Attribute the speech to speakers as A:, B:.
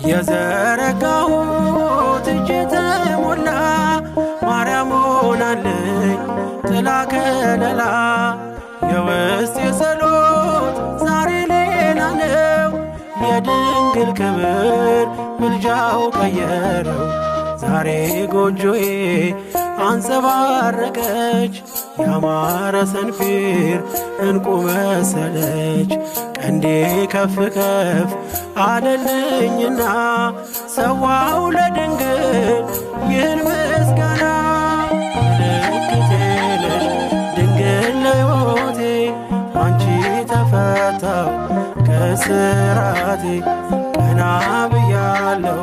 A: የዘረጋሁት እጄ ተሞላ ማርያም ሆናለኝ ጥላ ከለላ። የውስጤ ጸሎት ዛሬ ሌላ ነው የድንግል ክብር ምልጃው ቀየረው። ዛሬ ጎጆዬ አንጸባረቀች ያማረ ሰንፔር እንቁ መሰለች። ቀንዴ ከፍ ከፍ አለልኝና ሰዋው ለድንግል ይህን ምስጋና። ምልክቴ ነሽ ድንግል ለሕይወቴ አንቺ ተፈታው ከስራቴ። ቀና ብያለሁ